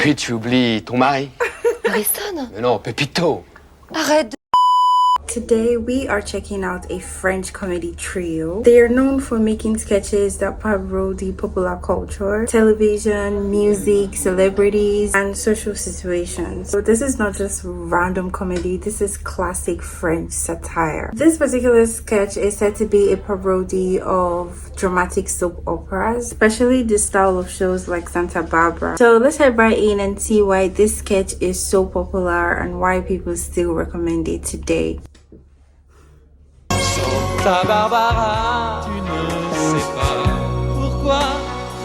Puis tu oublies ton mari. Harrison? Mais non, Pepito. Arrête. Today we are checking out a French comedy trio. They are known for making sketches that parody popular culture, television, music, celebrities, and social situations. So this is not just random comedy, this is classic French satire. This particular sketch is said to be a parody of dramatic soap operas, especially the style of shows like Santa Barbara. So let's head right in and see why this sketch is so popular and why people still recommend it today. Santa Barbara, tu ne sais pas pourquoi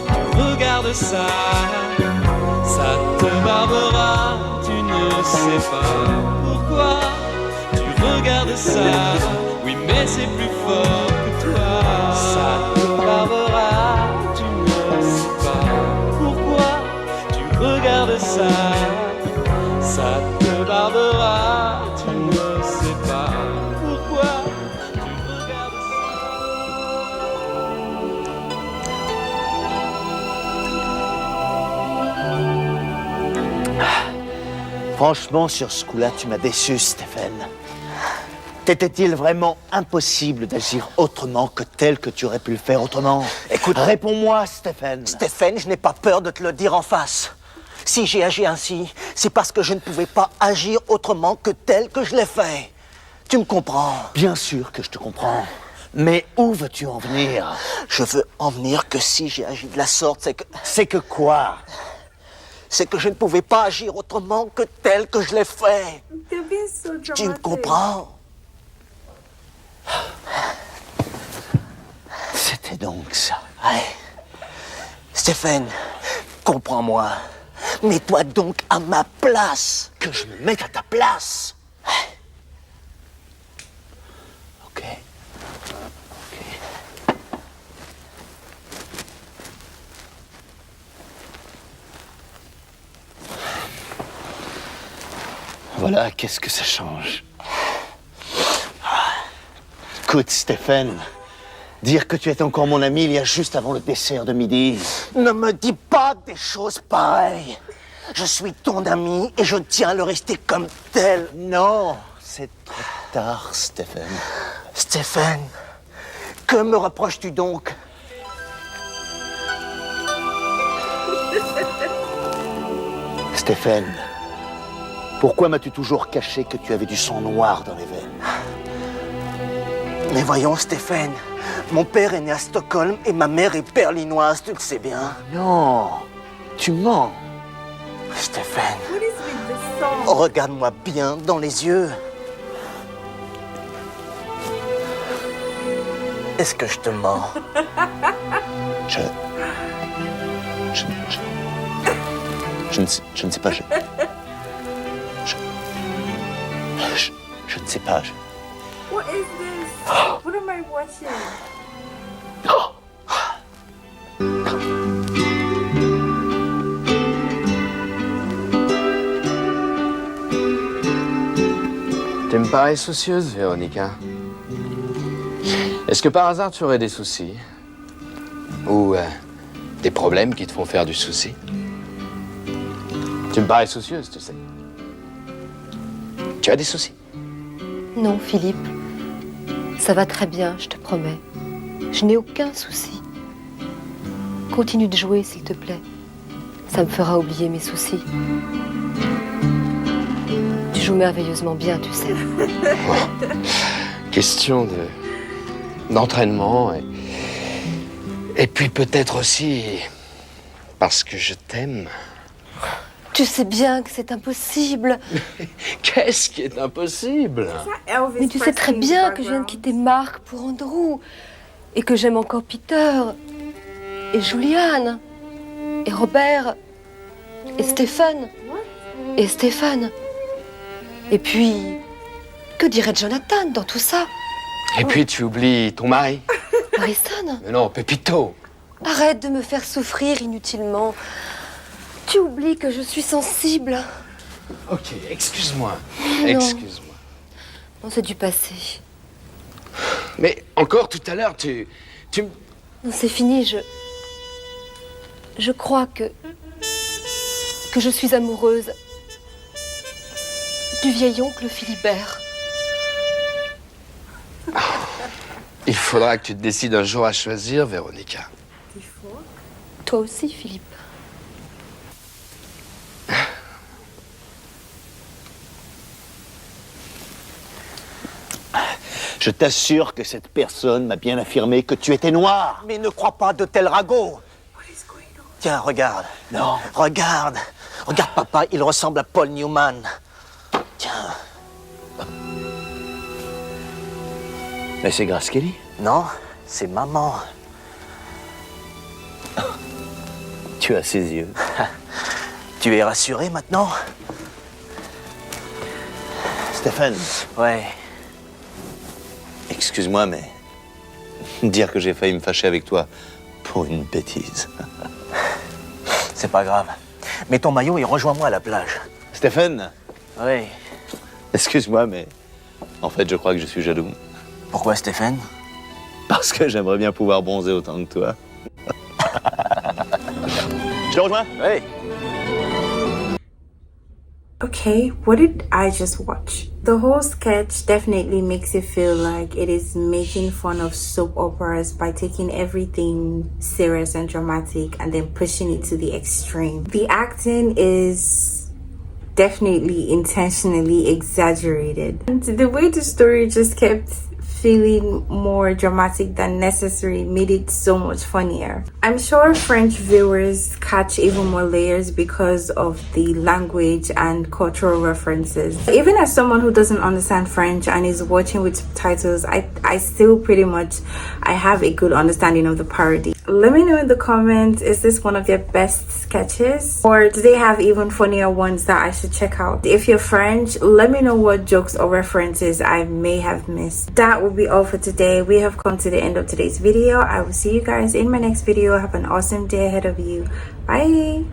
tu regardes ça. Santa Barbara, tu ne sais pas pourquoi tu regardes ça. Oui, mais c'est plus fort que toi. Santa Barbara, tu ne sais pas pourquoi tu regardes ça. Santa Barbara, tu ne sais pas pourquoi. Franchement, sur ce coup-là, tu m'as déçu, Stéphane. T'était-il vraiment impossible d'agir autrement que tel que tu aurais pu le faire autrement? Écoute, réponds-moi, Stéphane. Stéphane, je n'ai pas peur de te le dire en face. Si j'ai agi ainsi, c'est parce que je ne pouvais pas agir autrement que tel que je l'ai fait. Tu me comprends? Bien sûr que je te comprends. Mais où veux-tu en venir? Je veux en venir que si j'ai agi de la sorte, c'est que... C'est que quoi? C'est que je ne pouvais pas agir autrement que tel que je l'ai fait. Tu me comprends? C'était donc ça. Ouais. Stéphane, comprends-moi. Mets-toi donc à ma place. Que je me mette à ta place? Ok. Voilà, qu'est-ce que ça change? Écoute, Stéphane, dire que tu étais encore mon ami il y a juste avant le dessert de midi. Ne me dis pas des choses pareilles. Je suis ton ami et je tiens à le rester comme tel. Non, c'est trop tard, Stéphane. Stéphane, que me reproches-tu donc? Stéphane, pourquoi m'as-tu toujours caché que tu avais du sang noir dans les veines? Mais voyons, Stéphane, mon père est né à Stockholm et ma mère est berlinoise, tu le sais bien. Non, tu mens. Stéphane, regarde-moi bien dans les yeux. Est-ce que je te mens? Je ne sais pas. Je ne sais pas. What is this? What am I watching? Tu me parais soucieuse, Véronica. Est-ce que par hasard tu aurais des soucis? Ou des problèmes qui te font faire du souci? Tu me parais soucieuse, tu sais. Tu as des soucis? Non, Philippe. Ça va très bien, je te promets. Je n'ai aucun souci. Continue de jouer, s'il te plaît. Ça me fera oublier mes soucis. Tu joues merveilleusement bien, tu sais. Oh. Question d'entraînement et puis peut-être aussi parce que je t'aime. Tu sais bien que c'est impossible. Qu'est-ce qui est impossible? Mais tu sais très bien que je viens de quitter Marc pour Andrew. Et que j'aime encore Peter. Et Juliane. Et Robert. Et Stéphane. Et Stéphane. Et puis, que dirait Jonathan dans tout ça? Et puis tu oublies ton mari. Harrison? Mais non, Pepito. Arrête de me faire souffrir inutilement. Tu oublies que je suis sensible. Ok, excuse-moi. Non. Excuse-moi. Non, c'est du passé. Mais encore tout à l'heure, tu Non, c'est fini, je crois que je suis amoureuse du vieil oncle Philibert. Il faudra que tu te décides un jour à choisir, Véronica. Toi aussi, Philippe. Je t'assure que cette personne m'a bien affirmé que tu étais noir. Mais ne crois pas de tels ragots. Tiens, regarde. Non. Regarde. Regarde, papa, il ressemble à Paul Newman. Tiens. Mais c'est Grace Kelly. Non, c'est maman. Tu as ses yeux. Tu es rassuré maintenant? Stéphane, Ouais. excuse-moi, mais dire que j'ai failli me fâcher avec toi pour une bêtise. C'est pas grave. Mets ton maillot et rejoins-moi à la plage. Stéphane, Oui. excuse-moi, mais en fait, je crois que je suis jaloux. Pourquoi, Stéphane? Parce que j'aimerais bien pouvoir bronzer autant que toi. Je te rejoins? Oui. Okay, what did I just watch? The whole sketch definitely makes it feel like it is making fun of soap operas by taking everything serious and dramatic and then pushing it to the extreme. The acting is definitely intentionally exaggerated. And the way the story just kept feeling more dramatic than necessary made it so much funnier. I'm sure French viewers catch even more layers because of the language and cultural references. Even as someone who doesn't understand French and is watching with subtitles, I still pretty much I have a good understanding of the parody. Let me know in the comments, is this one of their best sketches? Or do they have even funnier ones that I should check out? If you're French, let me know what jokes or references I may have missed. That will be all for today. We have come to the end of today's video. I will see you guys in my next video. Have an awesome day ahead of you. Bye!